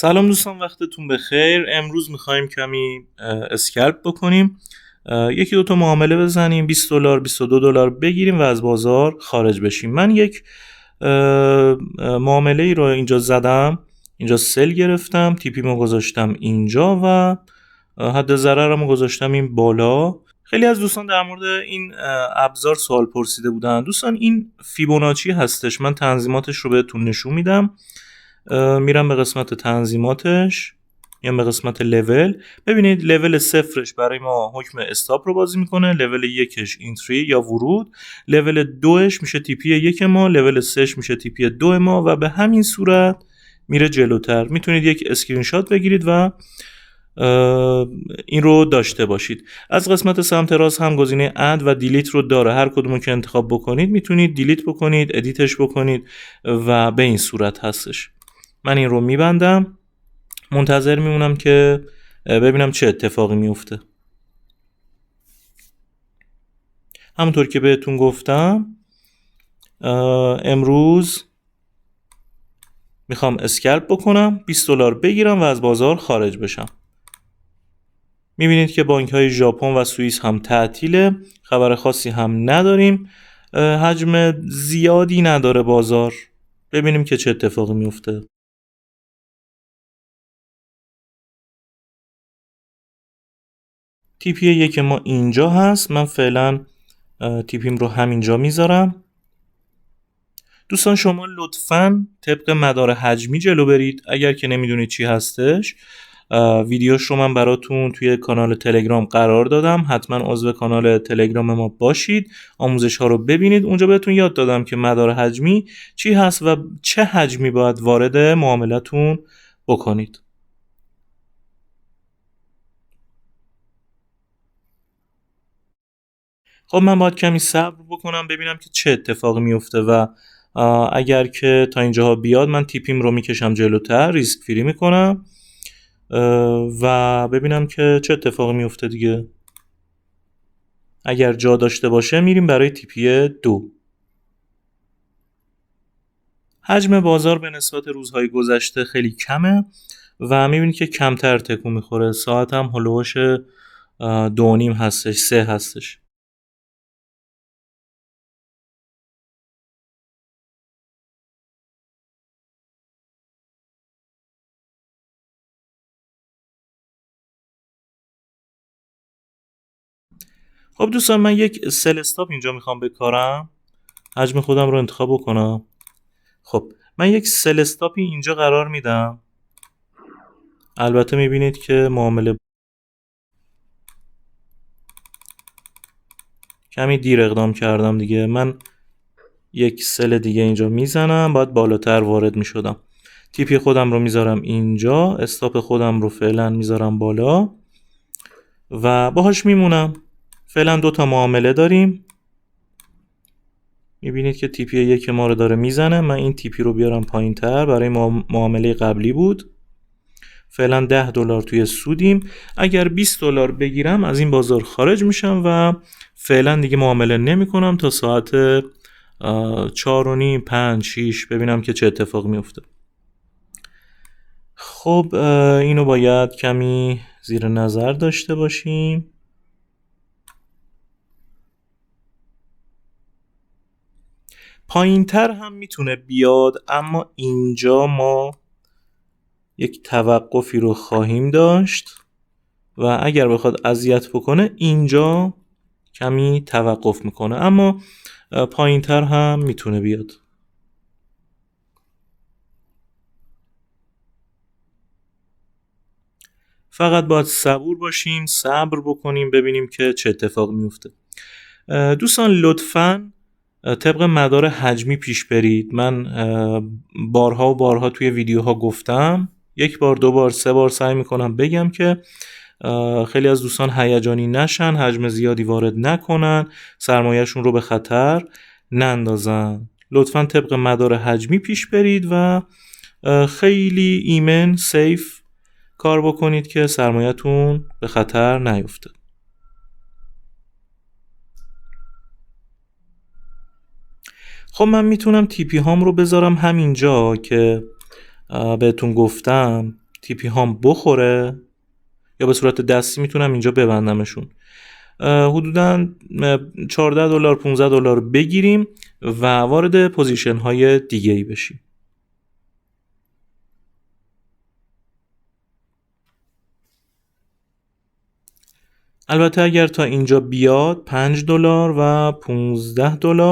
سلام دوستان، وقتتون بخیر. امروز میخوایم کمی اسکلپ بکنیم، یکی دوتا معامله بزنیم، $20 $22 بگیریم و از بازار خارج بشیم. من یک معامله ای رو اینجا زدم، اینجا سل گرفتم، تیپیمو گذاشتم اینجا و حد ضررمو گذاشتم این بالا. خیلی از دوستان در مورد این ابزار سوال پرسیده بودن. دوستان این فیبوناچی هستش، من تنظیماتش رو بهتون نشون میدم. میرم به قسمت تنظیماتش یا به قسمت لول. ببینید لول 0ش برای ما حکم استاپ رو بازی میکنه، لول 1ش اینتری یا ورود، لول 2ش میشه تیپی 1 ما، لول 3ش میشه تیپی 2 ما و به همین صورت میره جلوتر. میتونید یک اسکرین شات بگیرید و این رو داشته باشید. از قسمت سمت راست هم گزینه اد و دیلیت رو داره، هر کدومو که انتخاب بکنید میتونید دیلیت بکنید، ادیتش بکنید و به این صورت هستش. من این رو میبندم، منتظر میمونم که ببینم چه اتفاقی میفته. همونطور که بهتون گفتم امروز میخوام اسکلپ بکنم، $20 بگیرم و از بازار خارج بشم. میبینید که بانک های ژاپن و سوئیس هم تعطیله، خبر خاصی هم نداریم، حجم زیادی نداره بازار. ببینیم که چه اتفاقی میفته. تیپی 1 ما اینجا هست، من فعلا تیپیم رو همینجا میذارم. دوستان شما لطفاً طبق مدار حجمی جلو برید. اگر که نمیدونید چی هستش، ویدیوش رو من براتون توی کانال تلگرام قرار دادم، حتما عضو کانال تلگرام ما باشید، آموزش ها رو ببینید. اونجا بهتون یاد دادم که مدار حجمی چی هست و چه حجمی باید وارد معاملتون بکنید. خب من باید کمی صبر بکنم ببینم که چه اتفاقی میفته و اگر که تا اینجاها بیاد من تیپیم رو میکشم جلوتر، ریسک فری میکنم و ببینم که چه اتفاقی میفته دیگه. اگر جا داشته باشه میریم برای تیپی 2. حجم بازار به نسبت روزهای گذشته خیلی کمه و میبینید که کمتر تکون میخوره. ساعت هم هلوش 2.5 هستش، 3 هستش. خب دوستان من یک سل استاپ اینجا میخوام بکارم، حجم خودم رو انتخاب بکنم. خب من یک سل استاپی اینجا قرار میدم. البته میبینید که معامله کمی دیر اقدام کردم دیگه. من یک سل دیگه اینجا میزنم، باید بالاتر وارد میشدم. تیپی خودم رو میذارم اینجا، استاپ خودم رو فعلا میذارم بالا و باهاش میمونم. فعلا 2 تا معامله داریم. میبینید که تیپی 1 ما رو داره میزنه. من این تیپی رو بیارم پایین تر، برای معامله قبلی بود. فعلا $10 توی سودیم. اگر $20 بگیرم از این بازار خارج میشم و فعلا دیگه معامله نمی کنم تا ساعت 4:30 5 6 ببینم که چه اتفاق میفته. خب اینو باید کمی زیر نظر داشته باشیم. پایین تر هم میتونه بیاد، اما اینجا ما یک توقفی رو خواهیم داشت و اگر بخواد اذیت بکنه اینجا کمی توقف میکنه، اما پایین تر هم میتونه بیاد. فقط باید صبور باشیم، صبر بکنیم ببینیم که چه اتفاق میفته. دوستان لطفاً طبق مدار حجمی پیش برید. من بارها و بارها توی ویدیوها گفتم، 1 بار 2 بار 3 بار سعی میکنم بگم که خیلی از دوستان هیجانی نشن، حجم زیادی وارد نکنن، سرمایه‌شون رو به خطر نندازن. لطفاً طبق مدار حجمی پیش برید و خیلی ایمن سیف کار بکنید که سرمایه‌تون به خطر نیفته. خب من میتونم تیپی هام رو بذارم همینجا که بهتون گفتم TP هام بخوره یا به صورت دستی میتونم اینجا ببندمشون. حدوداً $14 $15 بگیریم و وارد پوزیشن های دیگه ای بشیم. البته اگر تا اینجا بیاد $5 و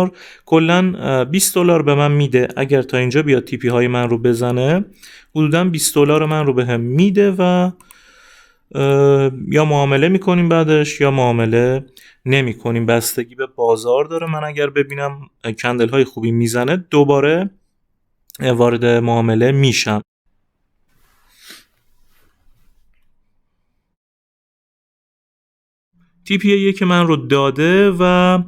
$15 کلاً $20 به من میده. اگر تا اینجا بیاد تیپی های من رو بزنه حدوداً $20 من رو به هم میده و یا معامله میکنیم بعدش یا معامله نمی کنیم. بستگی به بازار داره. من اگر ببینم کندل های خوبی میزنه دوباره وارد معامله میشم. TP یک من رو داده و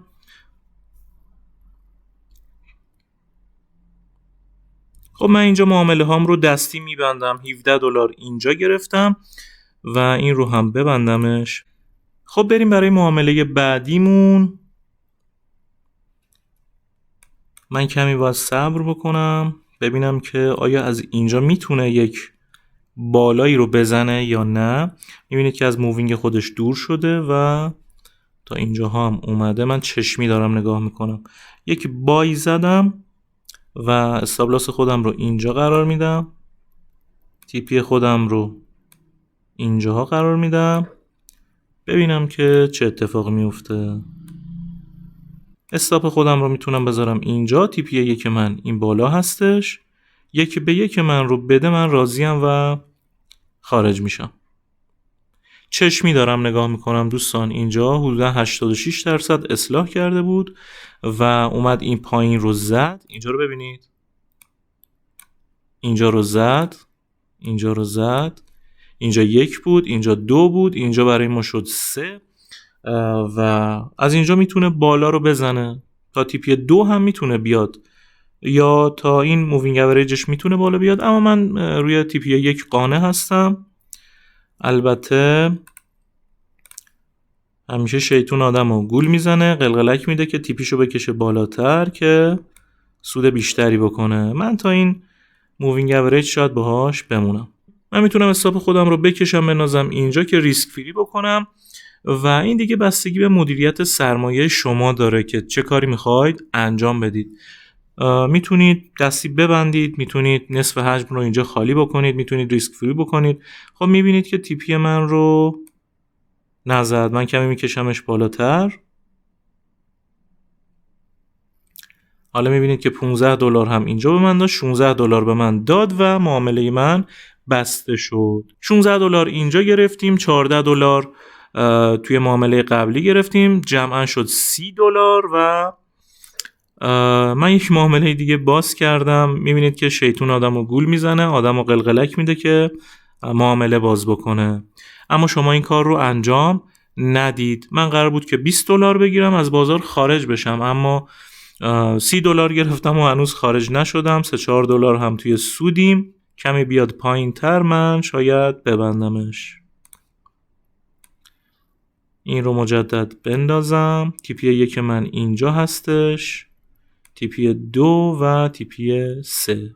خب من اینجا معامله هام رو دستی میبندم. $17 اینجا گرفتم و این رو هم ببندمش. خب بریم برای معامله بعدیمون. من کمی باید صبر بکنم ببینم که آیا از اینجا میتونه یک بالایی رو بزنه یا نه. میبینید که از مووینگ خودش دور شده و تا اینجا هم اومده. من چشمی دارم نگاه میکنم. یک بای زدم و استابلاس خودم رو اینجا قرار میدم. تیپی خودم رو اینجاها قرار میدم ببینم که چه اتفاقی میفته. استاپ خودم رو میتونم بذارم اینجا. تیپی یک من این بالا هستش. 1-1 من رو بده من راضیم و خارج میشم. چشمی دارم نگاه میکنم دوستان. اینجا حدودا 86% اصلاح کرده بود و اومد این پایین رو زد. اینجا رو ببینید. اینجا رو زد. اینجا رو زد. اینجا 1 بود. اینجا 2 بود. اینجا برای ما شد 3 و از اینجا میتونه بالا رو بزنه. تا تیپی 2 هم میتونه بیاد یا تا این مووینگ اوریجش میتونه بالا بیاد. اما من روی تیپی 1 قانع هستم. البته همیشه شیطون آدم رو گول میزنه. قلقلک میده که تیپیشو بکشه بالاتر که سود بیشتری بکنه. من تا این مووینگ اوریج شاید باهاش بمونم. من میتونم استاپ خودم رو بکشم بنازم اینجا که ریسک فری بکنم و این دیگه بستگی به مدیریت سرمایه شما داره که چه کاری میخواید انجام بدید. میتونید دستی ببندید، میتونید نصف حجم رو اینجا خالی بکنید، میتونید ریسک فری بکنید. خب میبینید که تیپی من رو نزد. من کمی میکشمش بالاتر. حالا میبینید که $15 هم اینجا به من داد. $16 به من داد و معامله من بسته شد. $16 اینجا گرفتیم. $14 توی معامله قبلی گرفتیم. جمعا شد $30 و من یک معامله دیگه باز کردم. میبینید که شیطون آدم رو گول میزنه، آدم رو قلقلک میده که معامله باز بکنه. اما شما این کار رو انجام ندید. من قرار بود که $20 بگیرم از بازار خارج بشم اما $30 گرفتم و هنوز خارج نشدم. $3-4 هم توی سودیم. کمی بیاد پایین تر من شاید ببندمش. این رو مجدد بندازم. تیپی 1 من اینجا هستش. تیپی 2 و تیپی 3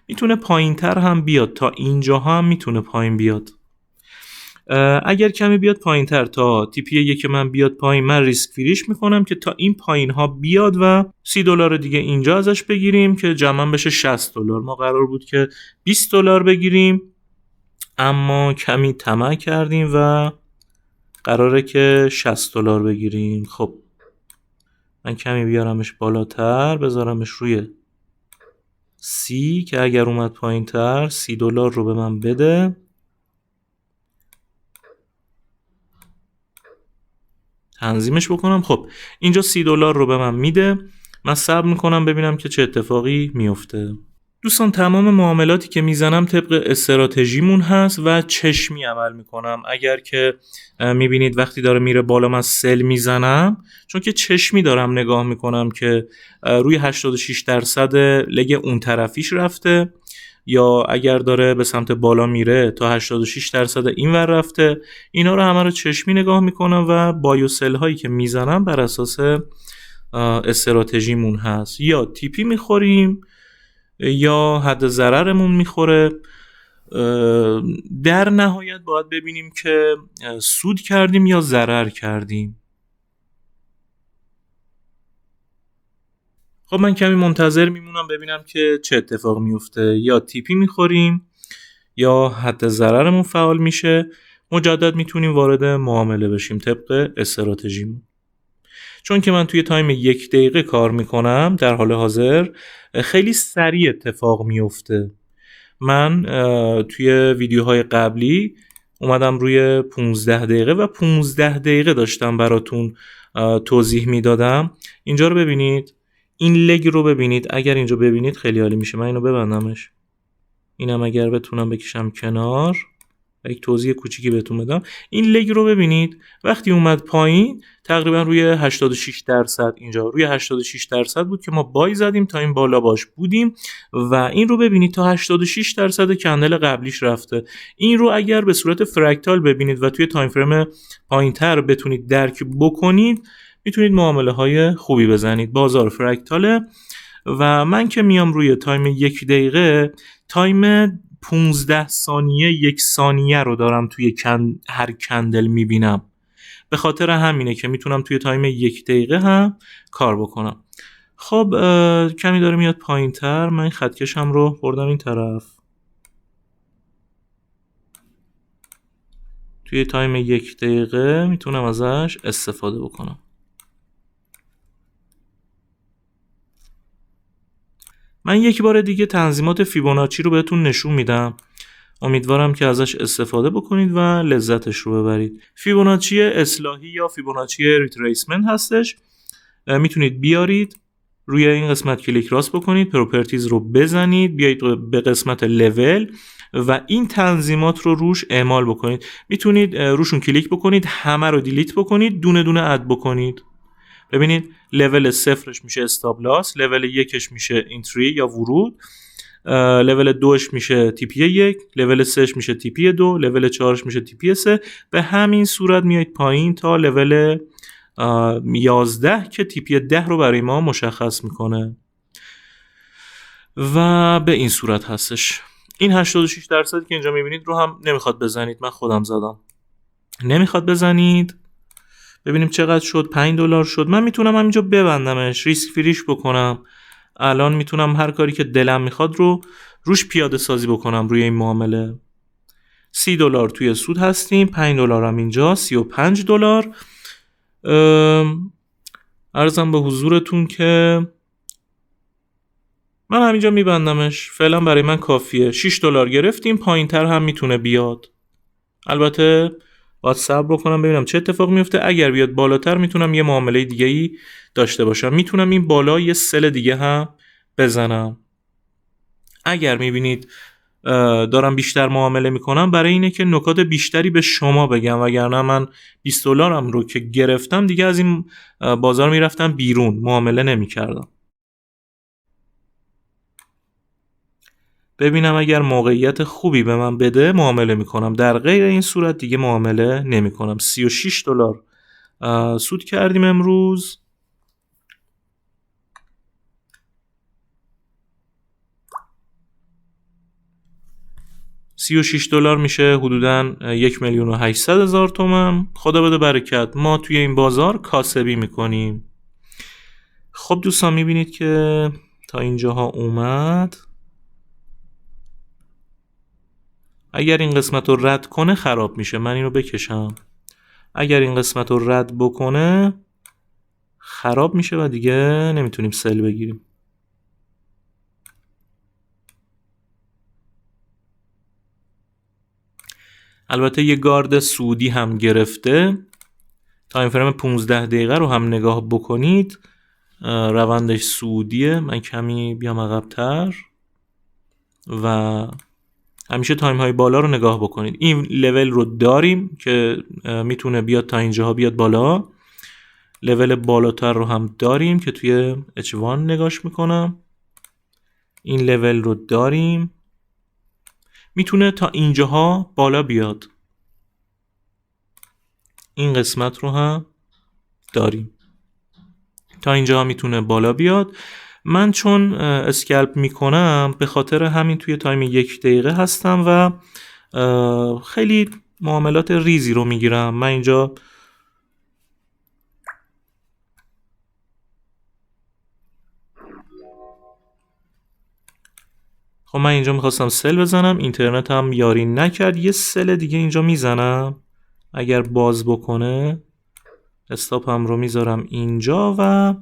میتونه پایین تر هم بیاد. تا اینجا هم میتونه پایین بیاد. اگر کمی بیاد پایین تر تا تیپی 1 من بیاد پایین من ریسک فریش میکنم که تا این پایین ها بیاد و $30 دیگه اینجا ازش بگیریم که جمعا بشه $60. ما قرار بود که $20 بگیریم اما کمی طمع کردیم و قراره که $60 بگیریم. خب من کمی بیارمش بالاتر بذارمش روی 30 که اگر اومد پایین تر $30 رو به من بده. تنظیمش بکنم. خب اینجا $30 رو به من میده. من صبر میکنم ببینم که چه اتفاقی میفته. دوستان تمام معاملاتی که میزنم طبق استراتژیمون هست و چشمی عمل میکنم. اگر که میبینید وقتی داره میره بالا من سل میزنم چون که چشمی دارم نگاه میکنم که روی 86% لگ اون طرفیش رفته یا اگر داره به سمت بالا میره تا 86% این ور رفته. اینا رو همه رو چشمی نگاه میکنم و بایوسل هایی که میزنم بر اساس استراتژیمون هست. یا تیپی میخوریم یا حد ضررمون میخوره. در نهایت باید ببینیم که سود کردیم یا ضرر کردیم. خب من کمی منتظر میمونم ببینم که چه اتفاق میفته، یا تیپی میخوریم یا حد ضررمون فعال میشه. مجدد میتونیم وارد معامله بشیم طبق استراتژیمون. چون که من توی تایم 1 دقیقه کار میکنم در حال حاضر، خیلی سریع اتفاق میفته. من توی ویدیوهای قبلی اومدم روی 15 دقیقه و 15 دقیقه داشتم براتون توضیح میدادم. اینجا رو ببینید، این لگ رو ببینید. اگر اینجا ببینید خیلی عالی میشه. من اینو ببندمش، اینم اگر بتونم بکشم کنار و یک توضیح کوچیکی بهتون بدم. این لگ رو ببینید وقتی اومد پایین تقریبا روی 86%، اینجا روی 86% بود که ما بای زدیم تا این بالا باش بودیم و این رو ببینید تا 86% کندل قبلیش رفته. این رو اگر به صورت فرکتال ببینید و توی تایم فریم پایینتر بتونید درک بکنید، میتونید معامله های خوبی بزنید. بازار فرکتاله و من که میام روی تایم 1 دقیقه، تایم 15 ثانیه 1 ثانیه رو دارم توی هر کندل میبینم. به خاطر همینه که میتونم توی تایم 1 دقیقه هم کار بکنم. خب کمی داره میاد پایین تر. من این خطکشم رو بردم این طرف. توی تایم 1 دقیقه میتونم ازش استفاده بکنم. من یک بار دیگه تنظیمات فیبوناچی رو بهتون نشون میدم. امیدوارم که ازش استفاده بکنید و لذتش رو ببرید. فیبوناچی اصلاحی یا فیبوناچی ریتریسمنت هستش. میتونید بیارید روی این قسمت کلیک راست بکنید، پروپرتیز رو بزنید، بیایید به قسمت لول و این تنظیمات رو روش اعمال بکنید. میتونید روشون کلیک بکنید، همه رو دیلیت بکنید، دونه دونه اد بکنید. ببینید لول 0ش میشه استاپ لاس، لول 1ش میشه اینتری یا ورود، لول 2ش میشه TP1، لول 3ش میشه TP2، لول 4ش میشه TP3. به همین صورت میایید پایین تا لول 11 که TP10 رو برای ما مشخص میکنه و به این صورت هستش. این 86% که اینجا میبینید رو هم نمیخواد بزنید، من خودم زدم. نمیخواد بزنید. ببینیم چقدر شد. $5 شد. من میتونم همینجا ببندمش، ریسک فریش بکنم. الان میتونم هر کاری که دلم میخواد رو روش پیاده سازی بکنم روی این معامله. $30 توی سود هستیم، $5 هم اینجا، $35. عرضم به حضورتون که من همینجا میبندمش، فعلا برای من کافیه. $6 گرفتیم، پایین تر هم میتونه بیاد. البته باید صبر بکنم ببینم چه اتفاق میفته. اگر بیاد بالاتر میتونم یه معامله دیگه ای داشته باشم. میتونم این بالا یه سل دیگه هم بزنم. اگر میبینید دارم بیشتر معامله میکنم، برای اینه که نکات بیشتری به شما بگم، وگرنه من $20 رو که گرفتم دیگه از این بازار میرفتم بیرون، معامله نمیکردم. ببینم اگر موقعیت خوبی به من بده معامله میکنم، در غیر این صورت دیگه معامله نمیکنم. $36 سود کردیم امروز. $36 میشه حدوداً 1,800,000 تومان. خدا بده برکت، ما توی این بازار کاسبی میکنیم. خب دوستان میبینید که تا اینجاها اومد. اگر این قسمت رو رد کنه خراب میشه. من اینو بکشم. اگر این قسمت رو رد بکنه خراب میشه و دیگه نمیتونیم سل بگیریم. البته یه گارد سودی هم گرفته. تایم فریم 15 دقیقه رو هم نگاه بکنید، روندش سودیه. من کمی بیام عقب‌تر و همیشه تایم های بالا رو نگاه بکنید. این لول رو داریم که میتونه بیاد تا اینجاها بیاد بالا. لول بالاتر رو هم داریم که توی H1 نگاش میکنم. این لول رو داریم، میتونه تا اینجاها بالا بیاد. این قسمت رو هم داریم، تا اینجا میتونه بالا بیاد من چون اسکلپ میکنم به خاطر همین توی تایم 1 دقیقه هستم و خیلی معاملات ریزی رو میگیرم. من اینجا میخواستم سل بزنم، اینترنت هم یاری نکرد. یه سل دیگه اینجا میزنم، اگر باز بکنه استاپ هم رو میذارم اینجا و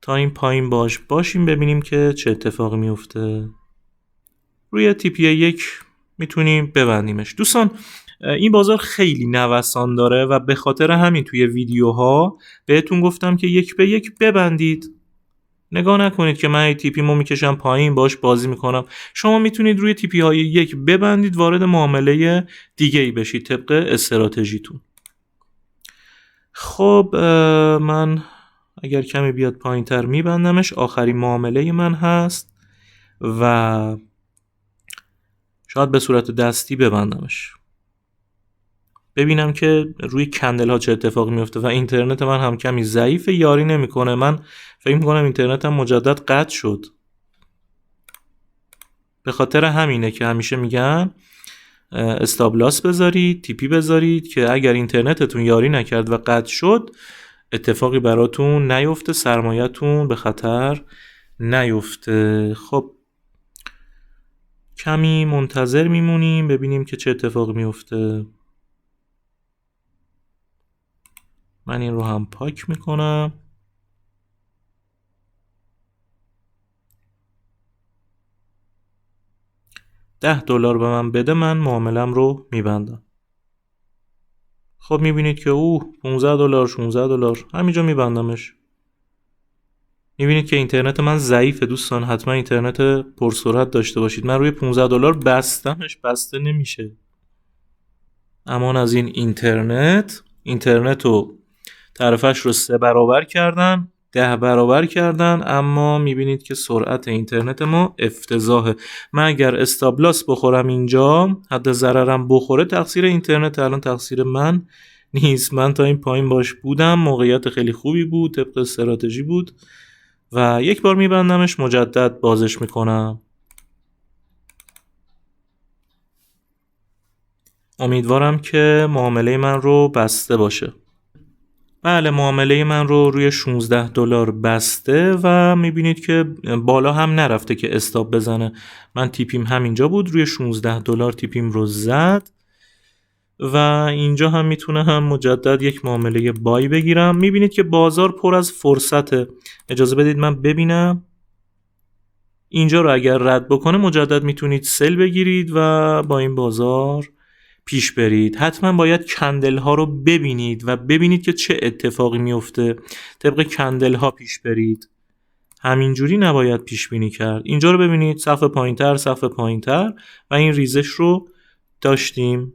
تا این پایین باشیم ببینیم که چه اتفاقی میفته. روی TP 1 میتونیم ببندیمش. دوستان این بازار خیلی نوسان داره و به خاطر همین توی ویدیوها بهتون گفتم که 1 به 1 ببندید. نگاه نکنید که من TP مو میکشم پایین باش بازی میکنم. شما میتونید روی TP های 1 ببندید، وارد معامله دیگه ای بشید طبق استراتژیتون. خب من اگر کمی بیاد پایین تر میبندمش. آخرین معامله من هست و شاید به صورت دستی ببندمش، ببینم که روی کندل ها چه اتفاقی میفته. و اینترنت من هم کمی ضعیفه، یاری نمیکنه. من فکر میکنم اینترنتم مجدد قطع شد. به خاطر همینه که همیشه میگن استابلاس بذارید، TP بذارید که اگر اینترنتتون یاری نکرد و قطع شد اتفاقی براتون نیفته، سرمایه‌تون به خطر نیفته. خب کمی منتظر میمونیم ببینیم که چه اتفاقی میفته. من این رو هم پاک میکنم. $10 به من بده، من معاملم رو میبندم. خب میبینید که $15 $16 همینجا میبندمش. میبینید که اینترنت من ضعیفه دوستان، حتما اینترنت پرسرعت داشته باشید. من روی $15 بستمش، بسته نمیشه. امان از این اینترنت رو تعرفش رو 3 برابر کردن، 10 برابر کردن، اما میبینید که سرعت اینترنت ما افتضاحه. من اگر استابلاس بخورم اینجا، حد ضررم بخوره، تقصیر اینترنت، الان تقصیر من نیست. من تا این پایین باش بودم، موقعیت خیلی خوبی بود، طبق استراتژی بود و یک بار میبندمش، مجدد بازش میکنم. امیدوارم که معامله من رو بسته باشه. بله معامله من رو روی $16 بسته و میبینید که بالا هم نرفته که استاپ بزنه. من تیپیم همینجا بود، روی $16 تیپیم رو زد و اینجا هم میتونم مجدد یک معامله بای بگیرم. میبینید که بازار پر از فرصته. اجازه بدید من ببینم. اینجا رو اگر رد بکنه مجدد میتونید سل بگیرید و با این بازار پیش برید. حتما باید کندل ها رو ببینید و ببینید که چه اتفاقی میفته، طبق کندل ها پیش برید. همینجوری نباید پیش بینی کرد. اینجا رو ببینید، صفحه پایینتر و این ریزش رو داشتیم.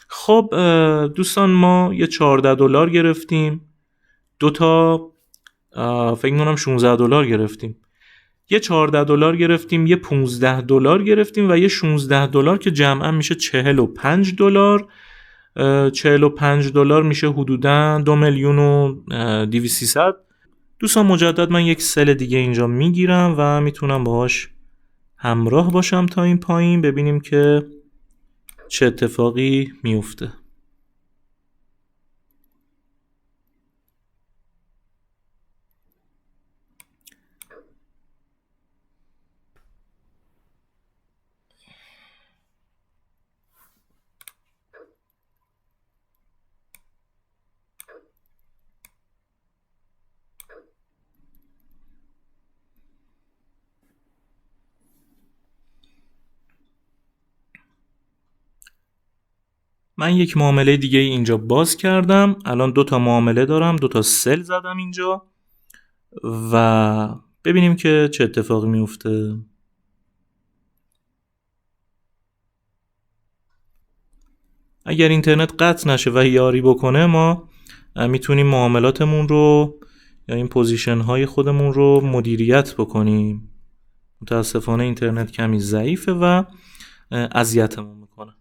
خب دوستان ما یه $14 گرفتیم، دوتا فکر کنم $16 گرفتیم، یه $14 گرفتیم، یه $15 گرفتیم و یه $16 که جمعا میشه $45. $45 میشه حدوداً 2,200,000. دوستان مجدد من یک سل دیگه اینجا میگیرم و میتونم باهاش همراه باشم تا این پایین، ببینیم که چه اتفاقی میفته. من یک معامله دیگه اینجا باز کردم. الان 2 تا معامله دارم، 2 تا سل زدم اینجا و ببینیم که چه اتفاقی میفته. اگر اینترنت قطع نشه و یاری بکنه ما میتونیم معاملاتمون رو یا این پوزیشن های خودمون رو مدیریت بکنیم. متاسفانه اینترنت کمی ضعیفه و اذیتمون میکنه.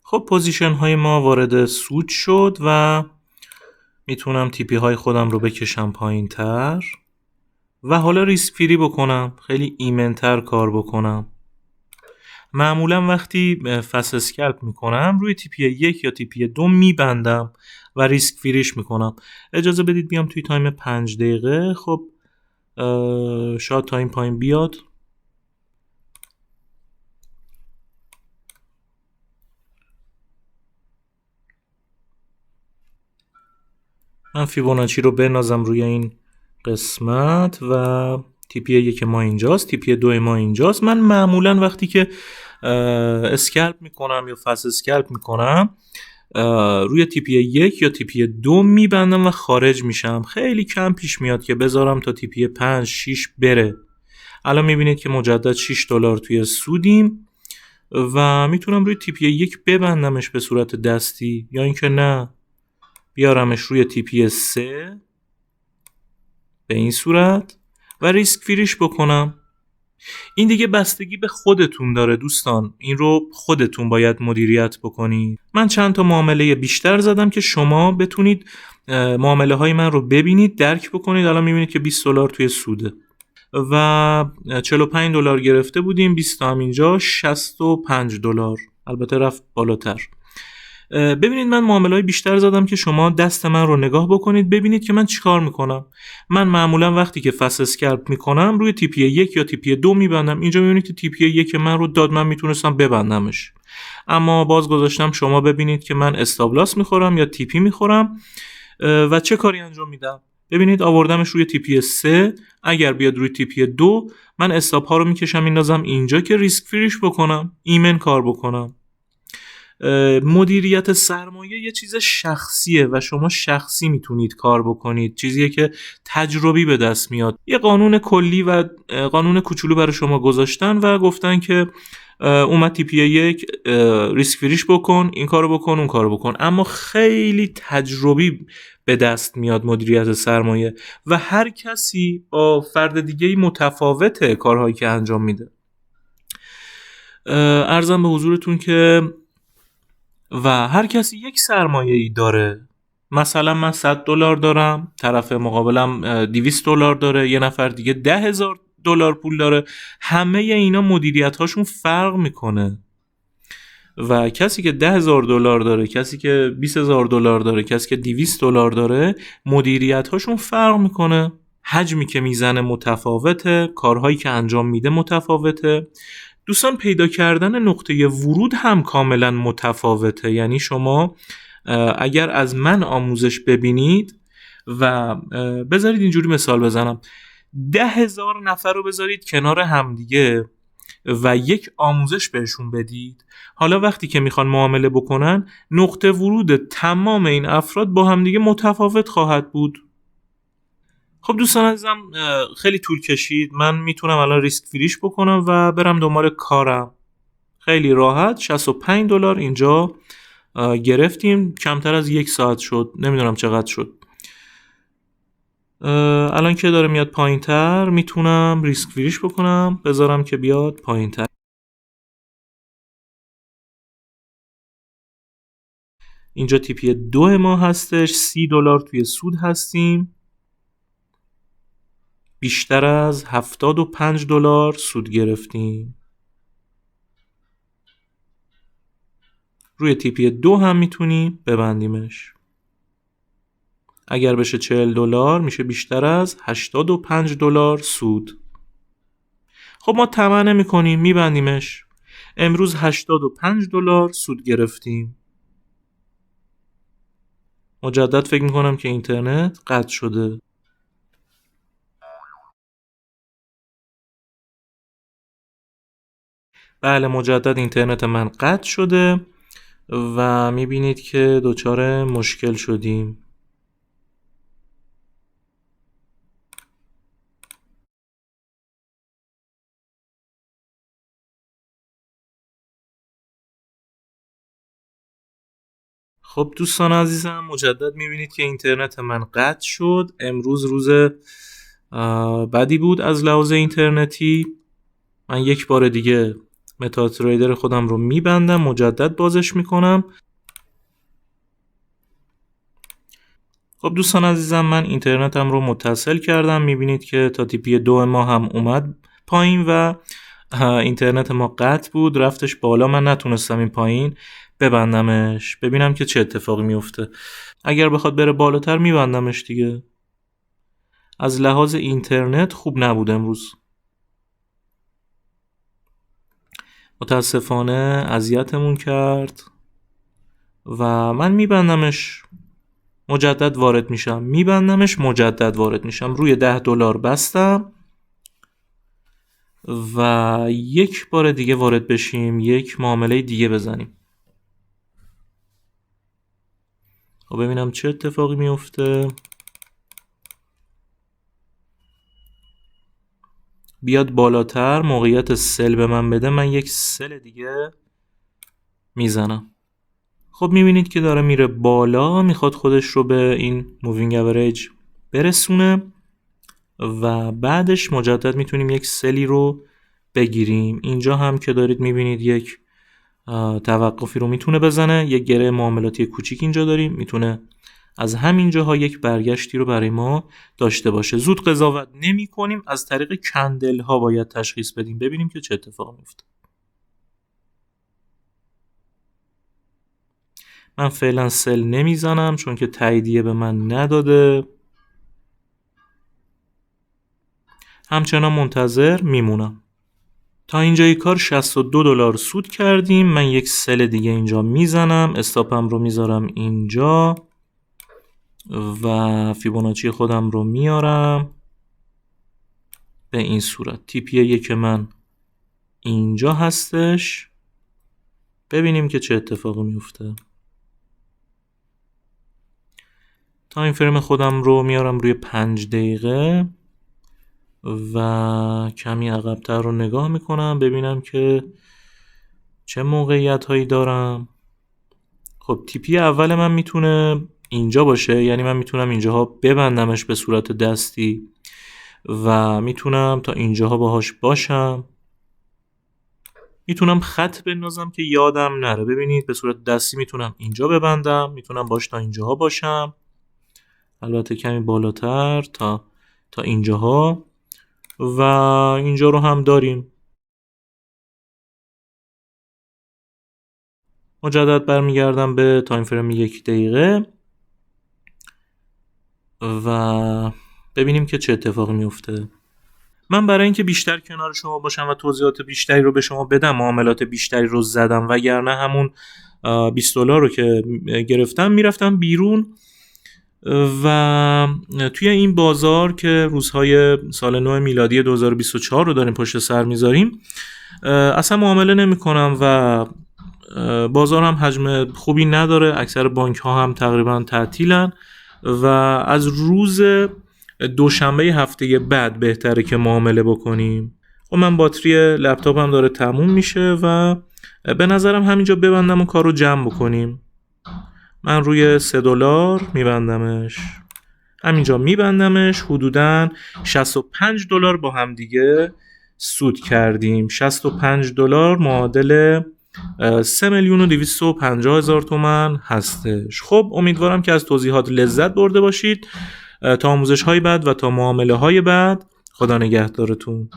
خب پوزیشن های ما وارد سود شد و میتونم تیپی های خودم رو بکشم پایین تر و حالا ریسک فری بکنم، خیلی ایمن‌تر کار بکنم. معمولا وقتی فست اسکلپ میکنم روی تیپی 1 یا تیپی 2 میبندم و ریسک فریش میکنم. اجازه بدید بیام توی تایم 5 دقیقه. خب شاید تایم پایین بیاد. من فیبوناچی رو بنازم روی این قسمت و تیپی 1 ما اینجاست، تیپی 2 ما اینجاست. من معمولا وقتی که اسکلپ میکنم یا فست اسکلپ میکنم روی تیپی 1 یا تیپی 2 میبندم و خارج میشم. خیلی کم پیش میاد که بذارم تا تیپی 5 6 بره. الان میبینید که مجدد $6 توی سودیم و میتونم روی تیپی 1 ببندمش به صورت دستی یا اینکه نه بیارمش روی تیپی 3 به این صورت و ریسک فریش بکنم. این دیگه بستگی به خودتون داره دوستان، این رو خودتون باید مدیریت بکنید. من چند تا معامله بیشتر زدم که شما بتونید معامله های من رو ببینید، درک بکنید. الان میبینید که $20 توی سوده و $45 گرفته بودیم، 20 تا هم اینجا $65. البته رفت بالاتر. ببینید من معامله‌های بیشتر زدم که شما دست من رو نگاه بکنید ببینید که من چیکار میکنم. من معمولا وقتی که فست اسکلپ میکنم روی تیپی 1 یا تیپی 2 میبندم. اینجا میبینید که تیپی 1 من رو داد، من میتونستم ببندمش، اما باز گذاشتم شما ببینید که من استاپ لاس میخورم یا تیپی میخورم و چه کاری انجام میدم. ببینید آوردمش روی تیپی 3. اگر بیاد روی تیپی 2 من استاپ ها رو میکشم میندازم اینجا که ریسک فریش بکنم، ایمن کار بکنم. مدیریت سرمایه یه چیز شخصیه و شما شخصی میتونید کار بکنید، چیزیه که تجربی به دست میاد. یه قانون کلی و قانون کوچولو برای شما گذاشتن و گفتن که اومد تیپی 1 ریسک فریش بکن، این کارو بکن، اون کارو بکن. اما خیلی تجربی به دست میاد مدیریت سرمایه و هر کسی با فرد دیگه‌ای متفاوته کارهایی که انجام میده. عرضم به حضورتون که و هر کسی یک سرمایه‌ای داره. مثلا من $100 دارم، طرف مقابلم $200 داره، یه نفر دیگه $10,000 پول داره. همه اینا مدیریت هاشون فرق میکنه و کسی که $10,000 داره، کسی که $20,000 داره، کسی که $200 داره، مدیریت هاشون فرق میکنه. حجمی که میزنه متفاوته، کارهایی که انجام میده متفاوته. دوستان پیدا کردن نقطه ورود هم کاملا متفاوته. یعنی شما اگر از من آموزش ببینید و بذارید اینجوری مثال بزنم، 10,000 نفر رو بذارید کنار همدیگه و یک آموزش بهشون بدید. حالا وقتی که میخوان معامله بکنن، نقطه ورود تمام این افراد با همدیگه متفاوت خواهد بود. خب دوستان عزیزم خیلی طول کشید. من میتونم الان ریسک فریش بکنم و برم دنبال کارم. خیلی راحت $65 اینجا گرفتیم. کمتر از 1 ساعت شد، نمیدونم چقدر شد. الان که داره میاد پایین تر میتونم ریسک فریش بکنم، بذارم که بیاد پایین تر. اینجا تیپی 2 ما هستش، $30 توی سود هستیم. بیشتر از $75 سود گرفتیم. روی تیپی 2 هم میتونیم ببندیمش. اگر بشه $40 میشه بیشتر از $85 سود. خب ما طمع نمی‌کنیم، میبندیمش. امروز $85 سود گرفتیم. مجدد فکر میکنم که اینترنت قطع شده. بله مجدد اینترنت من قطع شده و میبینید که دچار مشکل شدیم. خب دوستان عزیزم مجدد میبینید که اینترنت من قطع شد. امروز روز بدی بود از لحاظ اینترنتی. من یک بار دیگه متا تریدر خودم رو میبندم، مجدد بازش میکنم. خب دوستان عزیزم، من اینترنتم رو متصل کردم. میبینید که تا تیپی 2 ما هم اومد پایین و اینترنت ما قطع بود، رفتش بالا. من نتونستم این پایین ببندمش، ببینم که چه اتفاقی میفته. اگر بخواد بره بالاتر میبندمش دیگه. از لحاظ اینترنت خوب نبود امروز، متاسفانه اذیتمون کرد و من میبندمش، مجدد وارد میشم، میبندمش، مجدد وارد میشم. روی $10 بستم و یک بار دیگه وارد بشیم، یک معامله دیگه بزنیم. خب ببینم چه اتفاقی میفته. بیاد بالاتر، موقعیت سل به من بده، من یک سل دیگه میزنم. خب میبینید که داره میره بالا، میخواد خودش رو به این مووینگ اوریج برسونه و بعدش مجدد میتونیم یک سلی رو بگیریم. اینجا هم که دارید میبینید یک توقفی رو میتونه بزنه، یک گره معاملاتی کوچیک اینجا داریم، میتونه از همین جاها یک برگشتی رو برای ما داشته باشه. زود قضاوت نمی کنیم، از طریق کندل ها باید تشخیص بدیم، ببینیم که چه اتفاقی میفته. من فعلا سل نمیزنم چون که تاییدیه به من نداده، همچنان منتظر میمونم. تا اینجای کار $62 سود کردیم. من یک سل دیگه اینجا میزنم، استاپم رو میذارم اینجا و فیبوناچی خودم رو میارم به این صورت. تیپی یک من اینجا هستش، ببینیم که چه اتفاقی میفته. تایم فریم خودم رو میارم روی 5 دقیقه و کمی عقب‌تر رو نگاه میکنم ببینم که چه موقعیت هایی دارم. خب تیپی اول من میتونه اینجا باشه، یعنی من میتونم اینجاها ببندمش به صورت دستی و میتونم تا اینجاها باهاش باشم. میتونم خط بندازم که یادم نره. ببینید به صورت دستی میتونم اینجا ببندم، میتونم باش تا اینجاها باشم، البته کمی بالاتر تا اینجاها و اینجا رو هم داریم. مجدد برمیگردم به تایم فریم 1 دقیقه و ببینیم که چه اتفاقی میفته. من برای اینکه بیشتر کنار شما باشم و توضیحات بیشتری رو به شما بدم، معاملات بیشتری رو زدم، وگرنه همون $20 رو که گرفتم میرفتم بیرون و توی این بازار که روزهای سال نو میلادی 2024 رو داریم پشت سر میذاریم اصلا معامله نمی کنم و بازار هم حجم خوبی نداره، اکثر بانک ها هم تقریبا تعطیلن و از روز دوشنبه هفته بعد بهتره که معامله بکنیم. و من باتری لپتاپم داره تموم میشه و به نظرم همینجا ببندم و کار رو جمع بکنیم. من روی $3 میبندمش، همینجا میبندمش. حدوداً $65 با هم دیگه سود کردیم. $65 معادل 3,250,000 تومان هستش. خب امیدوارم که از توضیحات لذت برده باشید. تا آموزش های بعد و تا معامله های بعد، خدا نگهدارتون.